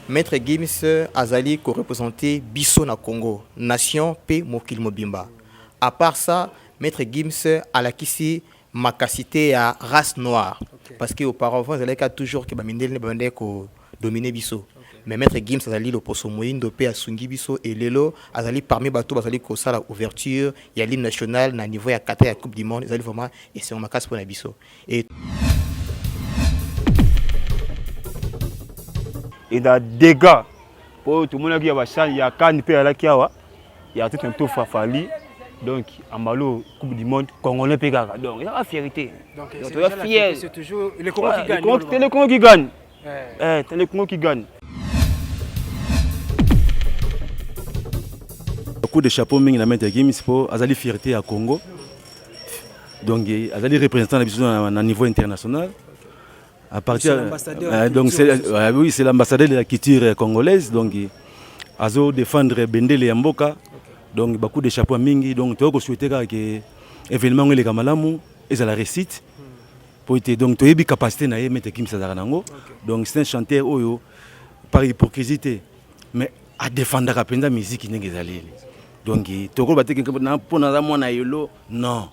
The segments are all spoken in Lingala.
Maître Gims azali ko représenter biso na Congo, nation pe mokil mobimba. À part ça, Maître Gims alakisi makasité à race noire. Parce qu'auparavant, il y a toujours que Bamindel ne ko dominer biso. Mais Maître Gims azali le poso moyindo pe asungi biso et lelo azali parmi bato bazali ko sala ouverture ya l'hymne national na niveau ya kata ya Coupe du monde, azali vraiment et c'est un makas pour na biso. Et dans des gars, pour tout le monde qui a il y a Cannes et la Kiawa, il y a tout un peu Fafali, donc en malo Coupe du monde, Congolais Pégaga. Donc il y a la fierté. Donc c'est toujours les Congos qui gagnent. C'est les Congos qui gagnent. C'est les Congos qui gagnent. Beaucoup de chapeaux mingi na Maître Gims pour azali fierté à Congo. Donc azali représentant à niveau international. À partir donc c'est l'ambassadeur de la culture congolaise, donc azo défendre Bendele ya Mboka, donc beaucoup de chapeaux mingi, donc tu souhaiter que événement les kamalamu et la récite pour être donc tu capacité na Maître Gims Zaranango, donc c'est un chanteur oyo par hypocrisie mais à défendre la musique qui n'est donc tu ko bateke na pona za mwana yolo non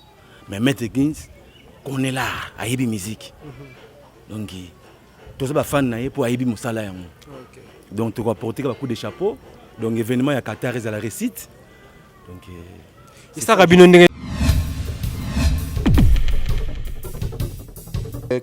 mais Maître Gims connaît là à yebi musique. Donc, tous les fans pour Aïbi Moussala. Donc, tu vas porter un coup de chapeau. Donc, événement, il y a Qatar à la récite. Donc, ça Rabino.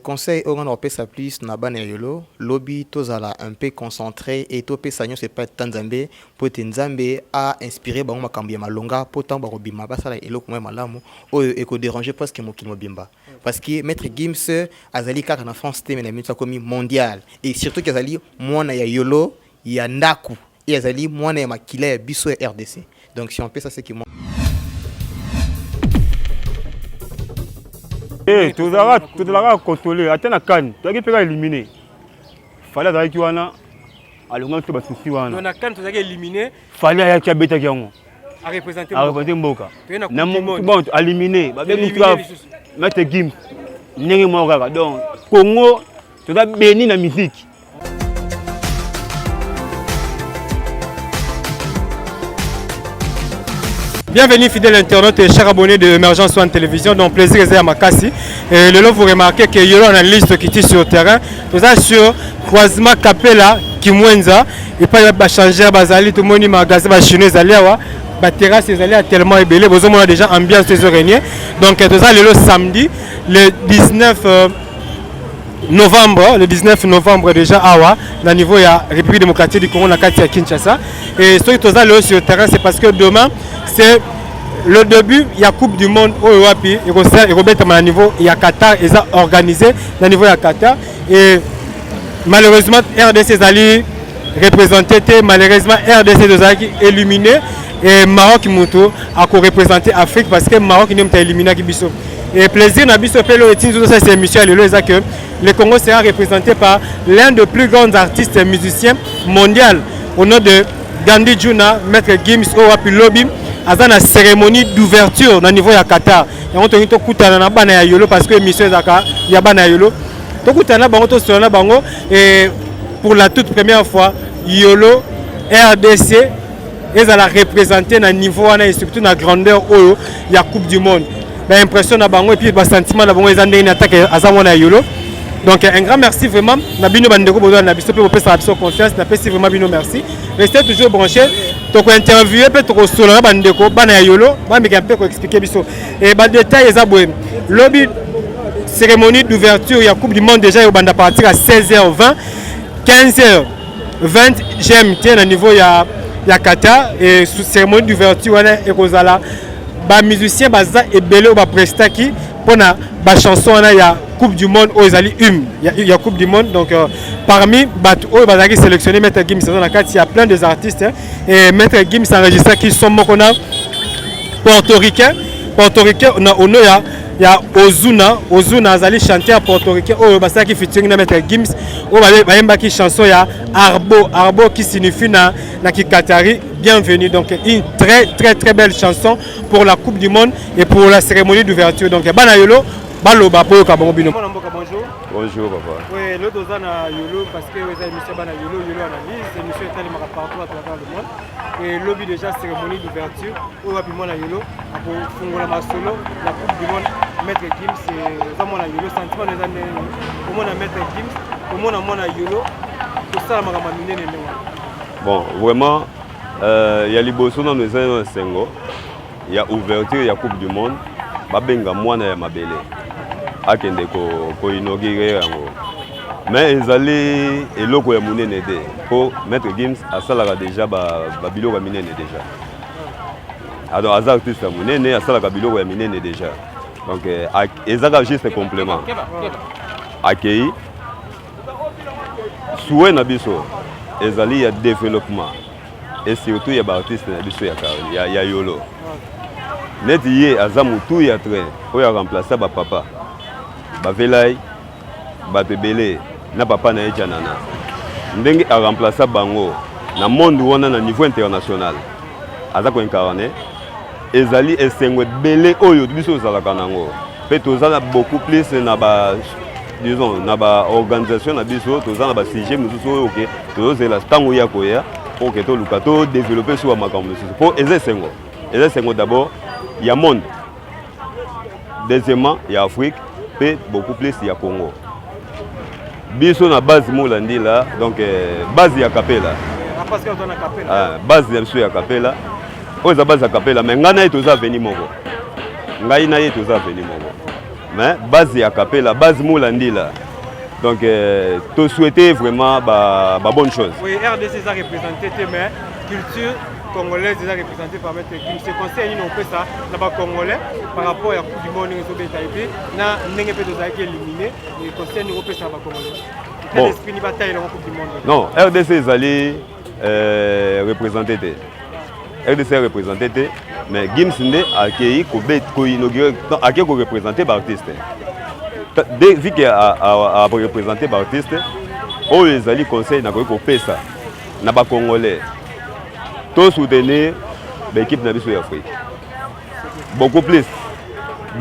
Conseil au Européen ça plus na bana yolo lobby tozala un peu concentré et topé sanyo c'est pas Tanzambé pour Tanzambé a inspiré bango makambi malonga pourtant barobima basala eloko moi malamu o eko déranger parce que mokimo bimba parce que Maître Gims azali kaka na France te na mitsa komi mondial et surtout qu'azali mwana ya yolo ya ndaku et azali mwana ya makila ya biso ya RDC donc si on peut ça c'est qui moi tout la contrôler, attends à Cannes, tu as pu éliminer. Fallait d'ailleurs qu'il y en a, alors tu vas souci. On a Cannes, tu as éliminé. Fallait qu'il y ait bêta qui ont. À représenter Mboka. Bon, éliminé. Maître Gims, n'est pas donc Congo, tu as béni la musique. Bienvenue fidèles internautes et chers abonnés de Emergence One Télévision, donc plaisir à Makassi. Et le lot vous remarquez que Yolo a une liste qui est sur le terrain. Tout ça sur croisement Capella, Kimwenza, et pas de changer, Bazali, tout le monde magasin chinois, la terrasse est tellement ébellée, vous avez déjà ambiance des araignées. Donc tout ça le samedi, le 19 novembre déjà awa na niveau ya République démocratique du Congo na kati ya Kinshasa et ce qui est là sur le terrain c'est parce que demain c'est le début il y a Coupe du monde au Wapi et Robert à niveau il y a Qatar ils ont organisé na niveau ya Qatar et malheureusement RDC Zali représenté malheureusement RDC Dozaki éliminé et Maroc Moutou a représenté Afrique parce que Maroc n'est pas éliminé qui biso. Et plaisir Nabiso Pelo et Tinzo c'est émission que le Congo sera représenté par l'un des plus grands artistes et musiciens mondiaux au nom de Gandhi Juna, Maître Gims Owapi Lobby à la cérémonie d'ouverture au niveau de Qatar. Et on te kutana na bana ya yolo parce que émission ya bana yolo. To kutana bango to sona bango et pour la toute première fois Yolo RDC ils allaient représenter na niveau et surtout na grandeur oyo ya Coupe du monde. L'impression na bango et puis le sentiment na bango ils ont une attaque à Zamona Yolo. Donc un grand merci vraiment. Nabino bandeko bodo na biso pe popesa biso confiance na pesi vraiment bino merci. Restez toujours branchés. To ko interviewer pe to ko solo na bandeko bana ya Yolo, ba me ka pe ko expliquer biso. Et ba détail eza boye. Lobby cérémonie d'ouverture ya Coupe du monde déjà au banda partir à 16h20, 15h20 GMT na niveau ya Qatar et sous cérémonie d'ouverture wana ekozala ba musicien baza ebele o ba prestaki pona ba chanson wana ya Coupe du monde aux Ali il y a Coupe du monde donc parmi Batou Bazaki sélectionné Maître Gims dans la carte il y a plein des artistes hein, et Maître Gims enregistré qui sont mokona portoricain on a il y a Ozuna Azali chanteur portoricain au Basaki featuring na Maître Gims au Bayemba qui chanson ya Arbo qui signifie na Kikatari bienvenue donc une très belle chanson pour la Coupe du monde et pour la cérémonie d'ouverture donc bana yolo baloba po ka bango bino. Bonjour. Bonjour papa. Oui, le dozana yolo parce que vous avez émission bana yolo analyse, émission est allée partout à travers le monde. Et lobby déjà cérémonie d'ouverture au rapidement la yolo pour fongola masolo la coupe du monde maître Gims c'est vraiment la yolo sentiment les années comment on maître Gims comment on a yolo pour ça ma mamine ne. Bon, vraiment il y a liboso dans les années 5 il y a ouverture, il y a coupe du monde. Babenga mwana ya mabele akende ko inaugurer yango mais ezali eloko ya munene te po maître Gims asalaka déjà ba biloko ya minene déjà alors aza artiste ya munene asalaka biloko ya minene déjà donc ezaka juste complément akei souhait na biso ezali ya développement et surtout ya ba artiste na biso ya yolo net ye aza mutu ya train oyo remplacer ba papa ba velai ba tebele na papa na ejanana ndenge a remplacer bango na monde wana na niveau international aza ko incarner ezali esengwe belé oyo biso zalaka nango pe tozala beaucoup plus na ba disons na ba organisation na biso tozala ba sujet mususu oyo ke tozela tango ya koya pour to luka to développer sur makambo mususu po ezesengo d'abord il y a monde. Deuxièmement, il y a Afrique, et beaucoup plus il y a Congo. Biso na base molandi là, donc base ya Capella. Parce que on a Capella. Base ya Capella. On a base ya Capella, mais ngana etoza veni moko. Ngai na etoza veni moko. Mais base ya Capella, base molandi là. Donc tu souhaitais vraiment ba bonne chose. Oui, RDC a représenté mais culture congolaise déjà représentée par Maître Gims. Ce conseil nous fait ça là-bas congolais par rapport à la Coupe du Monde au Bétaïté. Na n'engagé pas de qui éliminé. Le conseil nous fait ça là-bas congolais. Quel esprit ni bataille dans la Coupe du Monde? Non, RDC est allé représenter. RDC est représenté, mais Gims n'est accueilli qu'au inauguré, accueilli qu'au représenté par artiste. Dès qu'il a représenté par artiste, on les a dit conseil n'a pas fait ça. N'a pas congolais. Tout soutenir l'équipe de l'Afrique. Beaucoup plus.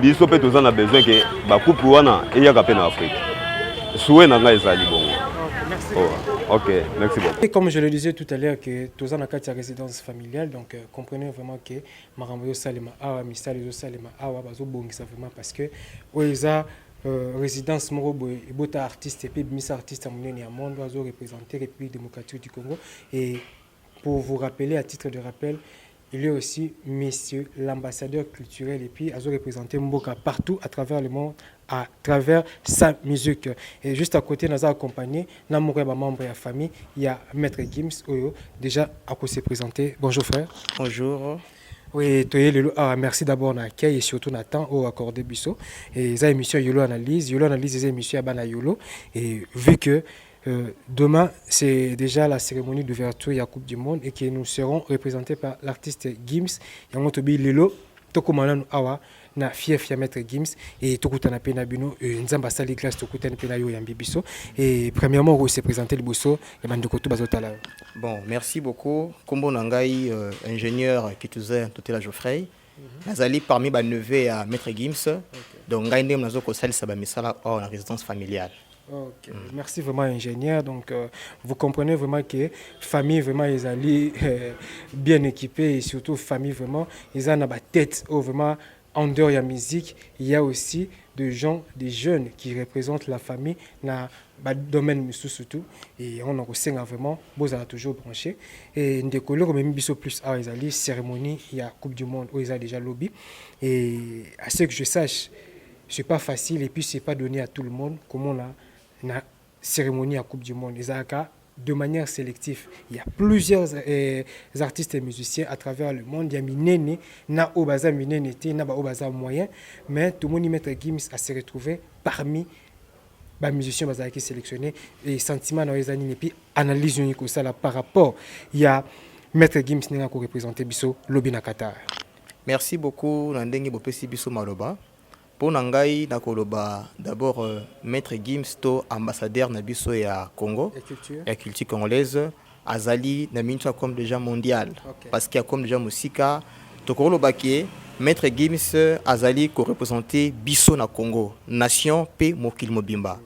Biso peut tous en a besoin que la coupe wana et y a en Afrique. Souhait n'a pas été bon. Merci. Ok, merci beaucoup. Et comme je le disais tout à l'heure que tous en a quatre résidence familiale, donc comprenez vraiment que Marambo Salima Awa, Mistali Salima Awa, bazo bongisa vraiment parce que Oeza résidence Morobo et Bota artiste et puis Miss artiste à Mouneni à monde oiseau représenter République démocratique du Congo. Et pour vous rappeler, à titre de rappel, il y a aussi monsieur l'ambassadeur culturel et puis Azo représenté Mboka partout à travers le monde, à travers sa musique. Et juste à côté, nous avons accompagné Namoré, membre de la famille, il y a Maître Gims, Oyo, déjà à quoi s'est présenté. Bonjour frère. Bonjour. Oui, merci d'abord à l'accueil et surtout Nathan au accordé Bissot. Et ça émission Yolo Analyse des émissions à Bana Yolo. Et vu que demain, c'est déjà la cérémonie d'ouverture de la Coupe du Monde et que nous serons représentés par l'artiste Gims. Yangotobi Lelo, Tokomalan Awa, na fief ya Maître Gims et Tokutana Pena Bino, Nzamba Sali Glace Tokutana Pena Yo Yambi Bisso. Et premièrement, on s'est présenté le Bosso et Mandokoto Bazotala. Bon, merci beaucoup. Kombo Nangai, ingénieur qui faisait tout la Geoffrey. Nazali parmi les neveux à Maître Gims. Donc, Ngaïndé Mnazoko Sali Sabamisala en résidence familiale. Okay. Merci vraiment ingénieur. Donc vous comprenez vraiment que famille vraiment ils allaient bien équipés et surtout famille vraiment ils ont la tête vraiment en dehors de la musique. Il y a aussi des gens, des jeunes qui représentent la famille dans le domaine surtout et on a aussi vraiment beaux à toujours branché et des collègues même biso plus à les cérémonie il y a Coupe du Monde où ils ont déjà lobby et à ce que je sache c'est pas facile et puis c'est pas donné à tout le monde comme on a la cérémonie à Coupe du Monde. De manière sélective. Il y a plusieurs artistes et musiciens à travers le monde. Il y a Minene, na Obaza Minene, na Obaza moyen, mais tout le monde y met Gims à se retrouver parmi les musiciens qui sélectionnés et sentiments dans les années et puis analyse unique ça là par rapport. Il y a Maître Gims qui représente Bisso Lobby na Qatar. Merci beaucoup Nandenge Bopesi Bisso Maloba. Pour Nangai Nakoloba, d'abord Maître Gims, ambassadeur Nabiso et à Congo, et culture congolaise, Azali Namincha comme déjà mondial, parce qu'il y a comme déjà Musika, Tokolo Baké, Maître Gims azali ko représenter biso na Congo, nation pe mokili mobimba.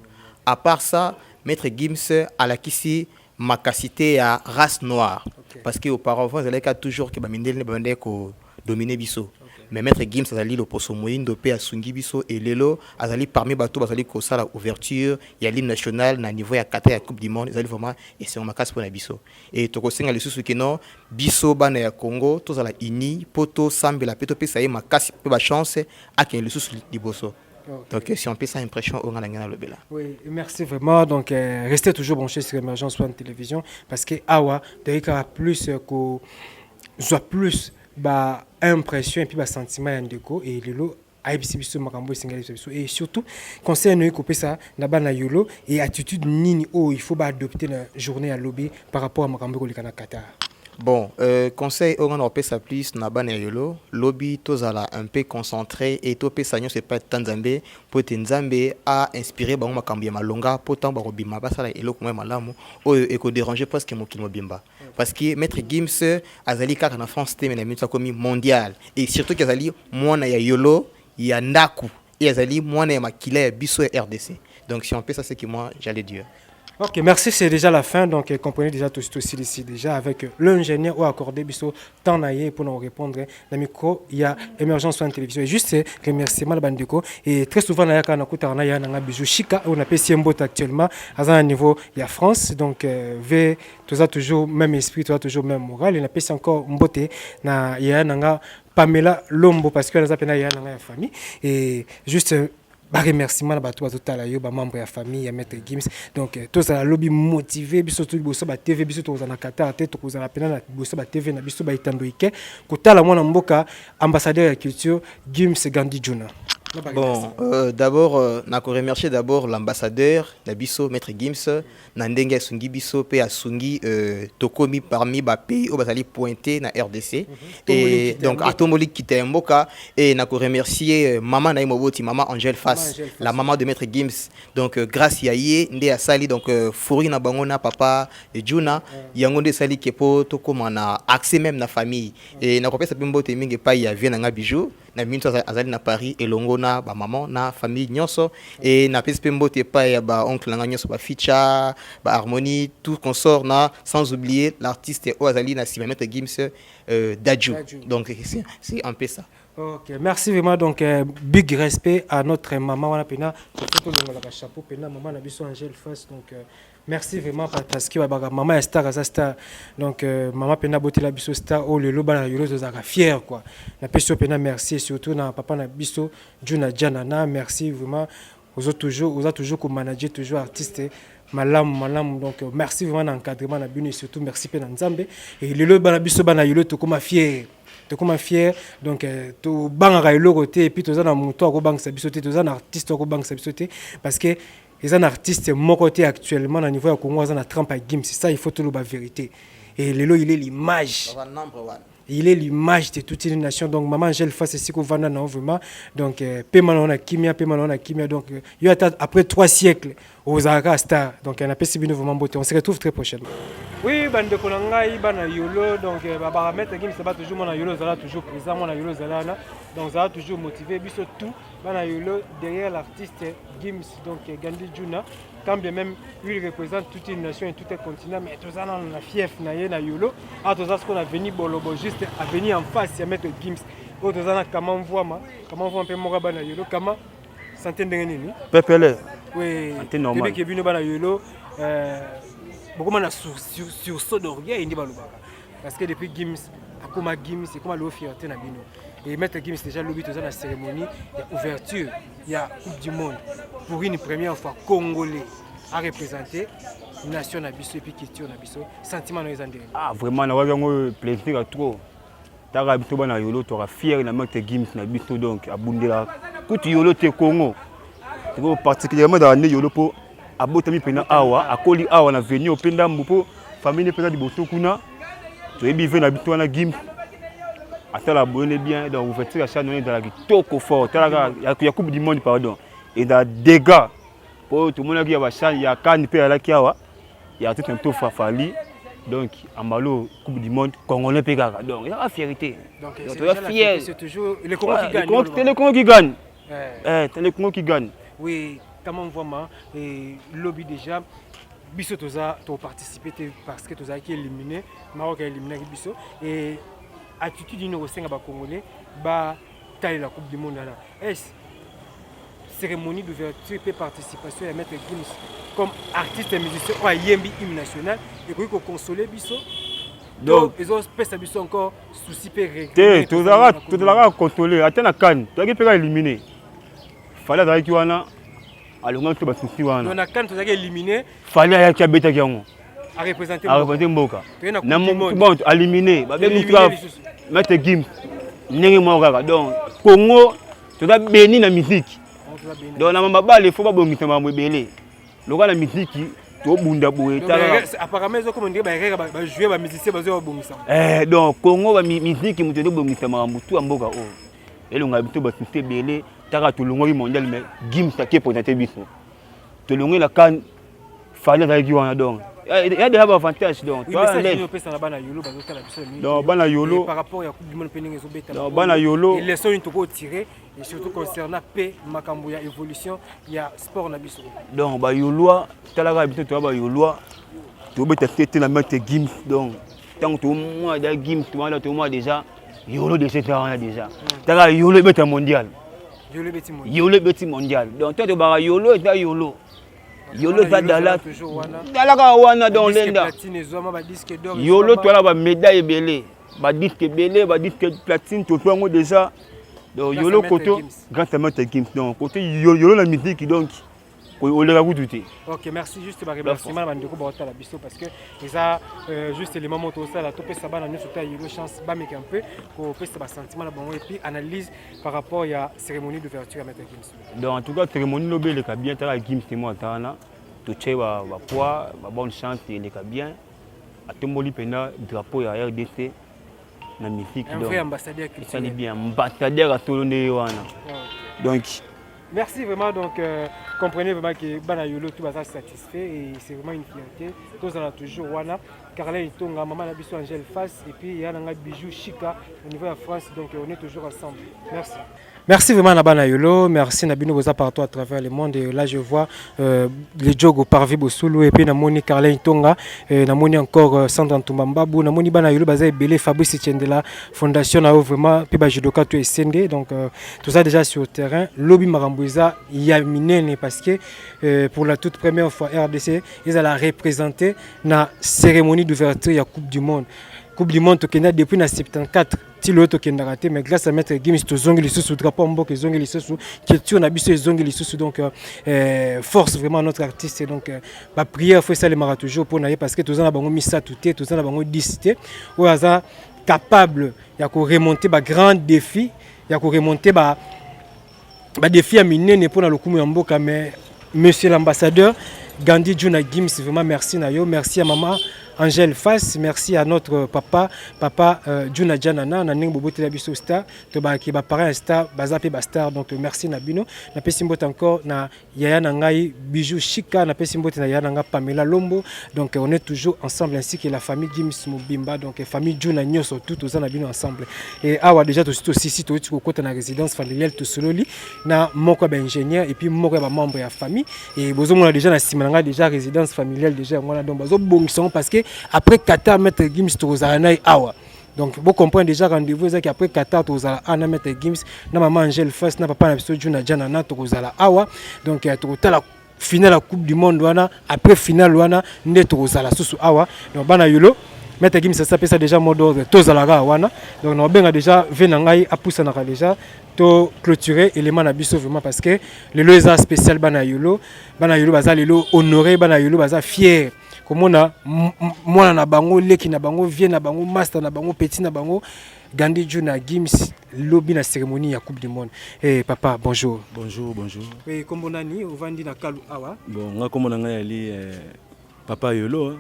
À part ça, Maître Gims alakisi makasité à race noire. Parce qu'auparavant, il y a toujours que Bamindel ne ko dominer biso. Mais Maître Gims azali le poso moyindo pe asungi biso et lelo azali parmi bato bazali ko sala ouverture ya l'hymne national na niveau ya kata ya coupe du monde azali vraiment et c'est un makas pour na biso. Et to ko senga le susu que non biso bana ya Congo to zala ini poto sambela peto pe saye makas pe ba chance a ken le susu liboso. Donc si on peut ça impression on a le bela. Oui, merci vraiment. Donc restez toujours branchés sur Émergence One Télévision parce que awa derika plus ko soit plus ba impression et puis ba sentiment yandeko et lelo aibisi biso makambo singali biso et surtout conseil no copier ça na bana yolo et attitude nini il faut ba adopter la journée à lobby par rapport à makambo ko likana Qatar. Bon, conseil on a ça plus na bana yolo lobby tozala un peu concentré et topé sanyo c'est pas tanzambe pour tanzambe a inspiré ba makambo ya malonga potant ba robima ba sala eloko moi malamu o eko déranger presque mokili mobimba parce que Maître Gims azali kaka na France te na minute comme mondial et surtout qu'azali mwana ya yolo ya ndaku et azali mwana ya makila ya biso ya RDC. Donc si on peut ça c'est que moi j'allais dire. Ok, merci, c'est déjà la fin. Donc, comprenez déjà tout ici déjà avec l'ingénieur ou accordé biso temps naïe pour nous répondre. Dans le micro, il y a Émergence One Télévision. Et juste remerciement bandeko. Et très souvent, il y a un bijou chica. On appelle Siembot actuellement à un niveau il y a France. Donc, tout ça toujours même esprit, tout ça toujours même moral. Il y a encore Mbote. Il y a Pamela Lombo parce que il y a une famille. Et juste remerciement à bato totala yo ba membre ya famille ya Maître Gims. Donc tous à lobby motivé biso tout biso ba TV biso to na Qatar te to na pena na biso ba TV na biso ba itandoike kotala mwana mboka ambassadeur ya culture Gims Gandhi Juna. Bon, d'abord, je remercie d'abord l'ambassadeur d'Abisso, Maître Gims, Nandenge Sungi Bisso, P. Asungi, Tokomi parmi les pays où ils pointé na RDC. Et donc, à Tomoli qui était Mboka, et je remercie Maman Naimoboti, Maman Angèle Fass, la maman de Maître Gims. Donc, grâce à Yé, Ndé Asali, donc, Fourina Bangona, Papa, et Juna, Yangonde Sali Kepo, Tokoma, na accès même na famille. Et je remercie Bimbote Minge Paye, Vienne Bijou. Na minute azali na Paris et longona ba maman na famille nyonso et na pese mbote pa ya ba oncle na nyonso ba Ficha ba Harmonie tout consort na sans oublier l'artiste azali na Maître Gims Dadju. Donc c'est un peu ça. Ok, merci vraiment. Donc, big respect à notre maman. On a pena, chapeau, pena, maman, on a besoin Angèle Fass. Donc, merci vraiment parce que maman est star, star. Donc, maman pena beauté la biso star. Oh, le loba la yolo, ça fier quoi. Na peso pena merci et surtout na papa na biso Juna Janana. Merci vraiment. Vous êtes toujours comme manager, toujours artiste. Malam, donc merci vraiment d'encadrement na bino et surtout merci pena Nzambe. Et le loba la biso bana yolo to comme fier. Comme fier donc to banga ilo côté et puis to za na moto ko banga sabisoté to za na artiste ko banga sabisoté parce que les artistes mon côté actuellement au niveau ya Congo za na trempe à Gims, c'est ça il faut tout le la vérité et lelo il est l'image. Il est l'image de toute une nation. Donc, maman, j'ai le face ici qu'on va dans vraiment. Donc, paiement na kimia. Donc, il y a après 3 siècles aux Zara Star. Donc, on a pas si bien vraiment beauté. On se retrouve très prochainement. Oui, bande de Konanga, bana yolo. Donc, Maître Gims, c'est pas toujours mon yolo, ça toujours présent, mon yolo zalana. Donc, ça a toujours motivé. Puis surtout, bana yolo derrière l'artiste Gims, donc Gandhi Juna. Quand bien même lui il représente toute une nation et tout un continent, mais tout ça on a fief na yolo. Ah tout ça ce qu'on a venu bolobo juste à venir en face à Maître Gims. Oh tout ça comment voit un peu moraba na yolo comment santé ndenge nini? Pepele. Oui. Santé normal. Depuis que venu bana yolo beaucoup na sur saut d'orgueil ndi balobaka. Parce que depuis Gims akoma Gims c'est comme le fierté na bino. Et Maître Gims déjà lobby tout ça la cérémonie d'ouverture, il y a Coupe du monde pour une première fois congolais à représenter nation na biso et puis question na biso sentiment na ezandé. Ah vraiment na wabango plaisir à trop. Tara bito bana yolo to ra fier na Maître Gims na biso donc abundela kuti yolo te Congo. C'est particulièrement dans l'année yolo po abotami pena awa akoli awa na venir au penda mbupo famille pena di boto kuna to ebi ve na bito na Gims. À la bonne bien, donc vous faites la chaîne dans la kitoko fort, il y a coupe du monde pardon, et dans des dégâts pour tout le monde qui a la chaîne, il y a can pe ala kiawa, il y a tout un peu fafali, Donc, Ambalo, Coupe du Monde, Congolais Pekaka. Donc, il y a la fierté. Donc, c'est toujours le Congo qui gagne. C'est le Congo qui gagne. C'est le Congo qui gagne. Oui, comment vraiment, lobby déjà, Bisso Toza, tu as participé parce que tu as éliminé, Maroc a éliminé Bisso. Et attitude du numéro 5 à Congolais, bah, taille la Coupe du Monde. Est-ce cérémonie d'ouverture et participation à mettre Gims comme artiste et musicien au Yembi hymne national et puis consoler Bisso. Donc ils ont fait Bisso encore souci péré. Tu dois contrôler. Attends la canne, tu as pas éliminé. Fallait d'ailleurs qu'il y en a. Alors on a souci wana. On a canne tu as éliminé. Fallait qu'il y ait bêta qui ont. À représenter Mboka. Na bon éliminé. Ba bien tu vas mettre Gims. Nengi Mokaka. Donc Congo tu dois bénir la musique. Donc na mamba il faut pas bongisa mambo belé. Loka la musique to bunda boye tala. Apparemment ils ont commandé ba jouer ba musicien ba zo bongisa. Donc Congo ba musique muto to bongisa mambo tout mboka o. Elonga bito ba souci belé taka to longo mondial mais Gims take présenter biso. To longo la can fallait avec wana donc. Il y a des avantages donc. Oui, mais ça c'est na bana yolo ba zo tala biso. Donc bana yolo par rapport à Coupe du Monde peninga zo beta. Donc bana yolo. Les leçons to tirer et surtout concernant paix makambo ya évolution ya sport na biso. Donc ba yolo talaka bito to ba yolo to beta tete la mettre Gims donc tant que moi da Gims to moi déjà yolo de cette année déjà. Talaka yolo beta mondial. Yolo beti mondial. Donc toi to ba yolo da yolo. Yolo va dala wana dans l'enda. Yolo toi là ba médaille belé, ba disque belé, ba disque platine to toi déjà. Donc Yolo koto grâce à mettre Gims donc côté Yolo la musique donc on les a goûté. OK, merci juste ba remerciement ba ndeko ba otala biso parce que ça juste les moments tout ça la topé ça ba na nyonso ta Yolo chance ba meka un peu ko pesa ba sentiment na bango et puis analyse par rapport à cérémonie d'ouverture à mettre Gims. Donc en tout cas cérémonie no belé ka bien ta Gims te moi tana to tchewa ba poids ba bonne chance les ka bien atomboli pena drapeau ya RDC na musique donc un vrai ambassadeur culturel. Ça bien ambassadeur à tolonde wana. Donc merci vraiment donc comprenez vraiment que bana yolo tout va satisfait et c'est vraiment une fierté. Tous on a toujours wana Carla Itonga maman na biso Angèle Face et puis ya nanga bijou Chika au niveau de France donc on est toujours ensemble. Merci. Merci vraiment Nabana Yolo, merci Nabino Boza partout à travers le monde. Et là je vois les jogo parvi Bosulu et puis Namoni Carla Itonga, Namoni encore Sandra Ntumbambabu, Namoni Bana Yolo Baza Belé, Fabrice Tiendela, Fondation Nao vraiment, puis Judoka tout SND. Donc tout ça déjà sur le terrain. Lobby Marambouza, Yaminene parce que pour la toute première fois RDC, ils allaient représenter la cérémonie d'ouverture de la Coupe du Monde. Coupe du Monde au Kenya depuis 1974. L'autre qui a raté, mais grâce à Maître Gims, tu zongi les sous drapeau mbok et zongi les sous culture na biso et zongi les sous donc force vraiment notre artiste et donc ma prière faut ça les mara toujours pour naïe parce que tous en a bango mis ça tout est tous en a bango disité ou hasard capable ya ko remonter ba grand défi ya ko remonter ba défi à minene pour na lokumu ya mboka mais monsieur l'ambassadeur Gandhi Juna Gims vraiment merci na yo merci à maman Angèle Face, merci à notre papa Juna Janana, na ning bobote la biso star, to ba ki ba parent star, bazape ba star donc merci Nabino, na pesimbote encore na Yaya Nangai Bijou Chika, na pesimbote na Yaya Nanga Pamela Lombo, donc on est toujours ensemble ainsi que la famille Gims Mobimba, donc famille Juna Nyoso tout aux Nabino ensemble. Et awa déjà tout aussi to côté na résidence familiale tout sololi na moko ba ingénieur et puis moko ba membre ya famille et bozo mona déjà na simananga déjà résidence familiale déjà ngona donc bazo bongison parce que après Qatar mettre Gims tozala awa donc vous comprenez déjà rendez-vous ça qu'après Qatar tozala ana mettre Gims na maman Angèle Face na papa na biso Juna Janana tozala awa donc totala finale la Coupe du Monde wana après finale wana nde tozala susu awa donc bana yolo mettre Gims ça s'appelle ça déjà mode d'ordre tozala wana donc on benga déjà venangai a poussa na déjà to clôturer élément na biso vraiment parce que le loza spécial bana yolo baza lelo honoré bana yolo baza fier comme on a moi na bango leki na bango vie na bango master na bango petit na bango Gandhi Juna Gims lobby na cérémonie ya Coupe du Monde. Papa bonjour. Bonjour. Oui comme on a ni ovandi na kalu awa. Bon nga comme on a ali papa Yolo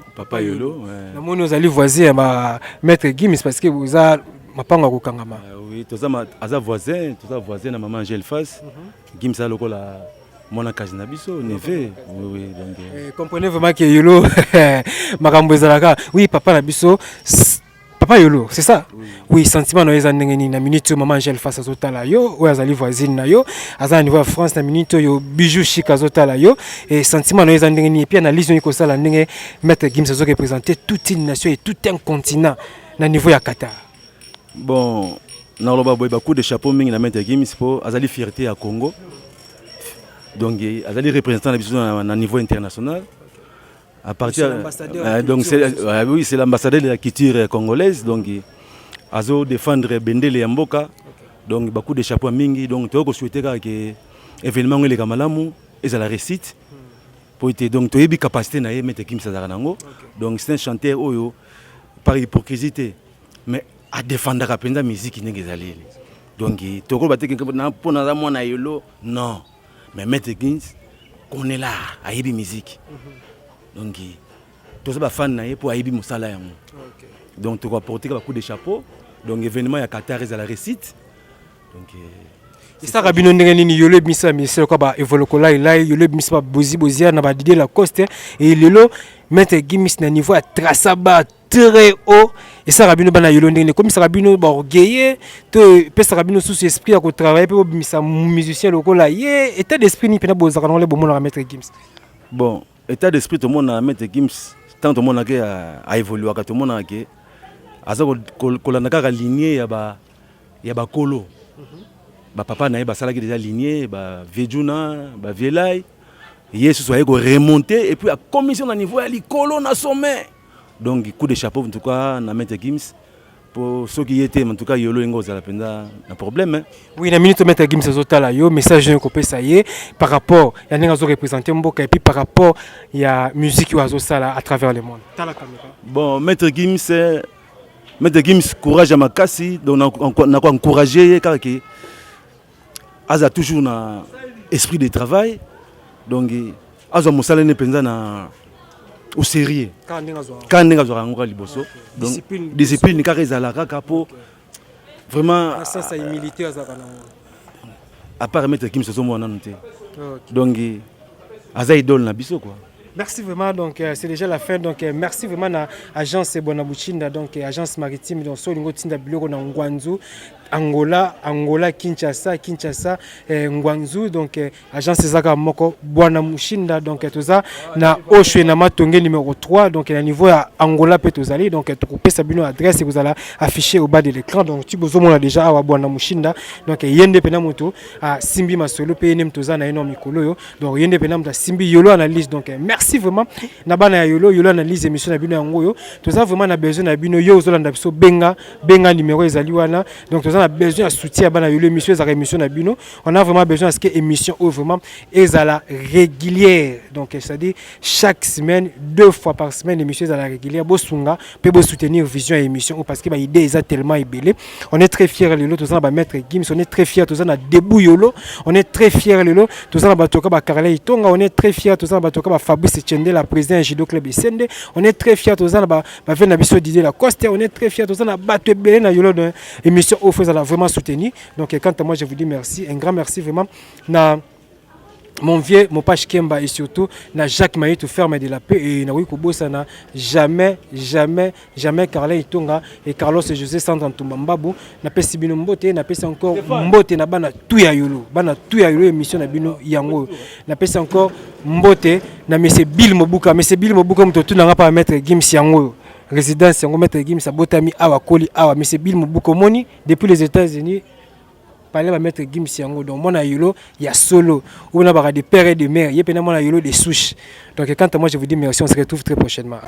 na moni ozali voisin ba maître Gims parce que vous a mapanga ko kangama. Oui toza aza voisin na maman Angèle Face. Gims a lokola Mon Kazinabiso, Neve. Oui, donc. Comprenez vraiment que Yolo, Makambo Zalaka, oui, papa Nabiso, papa Yolo, c'est ça? Oui, sentiment dans les na minute maman Angèle face à Zotala yo, ou azali voisine na yo, à niveau France na minute yo bijou chic à Zotala yo, et sentiment dans les andengeni, et puis analyse on ça la ndenge Maître Gims a représenté toute une nation et tout un continent na niveau ya Qatar. Bon, na loba boy beaucoup de chapeau mingi na Maître Gims po azali fierté à Congo. Donc azali représentant na niveau international. À partir donc oui, c'est l'ambassadeur de la culture congolaise, donc azo défendre Bendele ya mboka, donc beaucoup de chapeaux mingi, donc tu as souhaité que événement les kamalamu et la récite pour être donc tu as une capacité na Maître Gims Zaranango, donc c'est un chanteur oyo par hypocrisie mais à défendre la musique qui n'est zali, donc tu as battu que pour na mona yolo non, mais Maître Gims on est là à yébi musique. Donc, tous les fans pour Aïbi Moussala. Donc, tu vas porter un coup de chapeau. Donc, l'événement à Qatar est à la récite. Donc, c'est ça, Rabino Nengeni, Yolo Missa, mais c'est quoi, Evolokola, Yolo Missa, Bozia, Nabadide la Coste, et Lelo, Maître Gims, na niveau à Trasaba très haut. Et ça, Rabino Bana Yolo Nengeni, comme ça, Rabino Borgeye, tu peux ça, Rabino sous esprit à travailler, pour Missa, musicien local, et état d'esprit, ni pena Bozarano, le bon à Maître Gims. Bon. État d'esprit, tout le monde a Maître Gims, tant tout le monde a évolué, tout le monde a été. Quand aligné, il y a Kolo. Papa n'a pas déjà aligné, Vejuna, Velay. Hier, ce soit remonté, et puis la commission à niveau, il y a Kolo dans sommet. Donc, coup de chapeau, en tout cas, dans Maître Gims. Pour ceux qui étaient, en tout cas, Yolo Ngo Zalapenda, un problème. Oui, la minute Maître Gims Zotala, yo message de copé ça y est, par rapport, il y a un représenté Mboka, et puis par rapport, il y a musique qui a Sala à travers le monde. Bon, Maître Gims, courage à Makassi, donc on a encouragé, car il a toujours un esprit de travail, donc il a un pendant au sérieux. Quand on est en liboso, donc discipline, car ils ont la capo. Vraiment. Ça, c'est humilité. À part Maître Gims, c'est mon nom. Donc, Aza idole na biso quoi. Merci vraiment, donc c'est déjà la fin. Donc merci vraiment à l'agence Bonabuchinda, donc agence maritime, donc Solingo Tinda Biloko na Ngwanzu, Angola, Kinshasa, Ngwanzu, donc agence Zaka Moko Bonabuchinda, donc tout ça na Oshwe na Matonge numéro 3, donc à niveau à Angola Petozali, donc tu coupez sa bino adresse et vous allez afficher au bas de l'écran. Donc tu besoin on a déjà à Bonabuchinda, donc yende pena moto à Simbi Masolo PNM Toza na eno mikolo, donc yende pena moto Simbi Yolo analyse, donc merci vraiment nabana Yolo analyse émission na bino yango yo. Tout ça vraiment na besoin na bino yo zolanda biso benga numéro ezali wana. Donc tout ça a besoin de soutien à Yolo émission à émission na bino. On a vraiment besoin à ce que émission vraiment ezala régulière. Donc c'est-à-dire chaque semaine, 2 fois par semaine émission ezala régulière. Bosunga peut bo soutenir vision émission parce que ba idée est tellement ébélé. On est très fiers Lelo tout ça ba Maître Gims, on est très fiers tout ça na debout Yolo. On est très fiers Lelo tout ça ba toka ba Karla Itonga, on est très fiers tout ça ba toka ba Fabrice Tchende la président Judo Club Sende. On est très fiers tout ça ba Vena Biso Didier la Coste, on est très fiers tout ça na ba Tebele na Yolo de émission offre ça vraiment soutenu. Donc quant à moi je vous dis merci, un grand merci vraiment na mon vieux, mon page Kemba et surtout na Jacques Maï tout ferme de la paix et na Wiko Sana jamais Carla Itonga et Carlos et José Sandra Ntumambabu na pesi bino mbote na pesi encore mbote na bana tuya yolo émission na bino yango na pesi encore mbote na monsieur Bill Mobuka mto na pas Maître Gims yango résidence yango Maître Gims abotami awa koli awa monsieur Bill Mobuka moni depuis les États-Unis. Parler à Maître Gims yango donc mon ayolo il y a solo on a des pères et des mères il y a pena mon ayolo des souches donc quant à moi je vous dis merci on se retrouve très prochainement.